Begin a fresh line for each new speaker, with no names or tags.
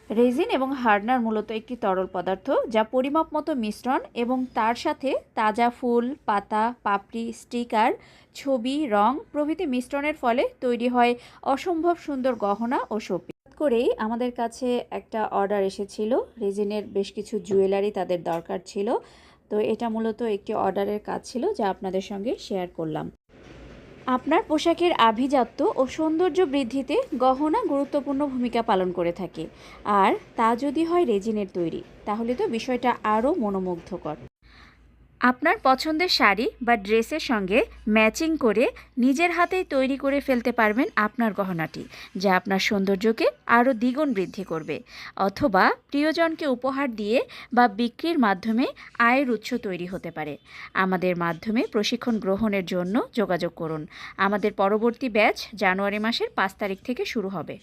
Raisin এবং hardener মূলত একটি তরল পদার্থ যা পরিমাপ মতো মিশ্রণ এবং তার সাথে তাজা ফুল, পাতা, পাপড়ি, স্টিকার, ছবি, রং প্রভৃতি মিশ্রণের ফলে তৈরি হয় অসম্ভব সুন্দর গহনা ও শোপিস। করেই আমাদের কাছে একটা অর্ডার এসেছিল, রেজিনের বেশ কিছু জুয়েলারি তাদের দরকার ছিল। তো এটা মূলত একটি অর্ডারের কাজ ছিল যা আপনাদের সঙ্গে শেয়ার করলাম। আপনার পোশাকের আভিজাত্য ও সৌন্দর্য বৃদ্ধিতে গহনা গুরুত্বপূর্ণ ভূমিকা পালন করে থাকে, আর তা যদি হয় রেজিনের তৈরি, তাহলে তো বিষয়টা আরও মনোমুগ্ধকর। আপনার পছন্দের শাড়ি বা ড্রেসের সঙ্গে ম্যাচিং করে নিজের হাতেই তৈরি করে ফেলতে পারবেন আপনার গহনাটি, যা আপনার সৌন্দর্যকে আরও দ্বিগুণ বৃদ্ধি করবে। অথবা প্রিয়জনকে উপহার দিয়ে বা বিক্রির মাধ্যমে আয়ের উৎস তৈরি হতে পারে। আমাদের মাধ্যমে প্রশিক্ষণ গ্রহণের জন্য যোগাযোগ করুন। আমাদের পরবর্তী ব্যাচ জানুয়ারি মাসের 5 তারিখ থেকে শুরু হবে।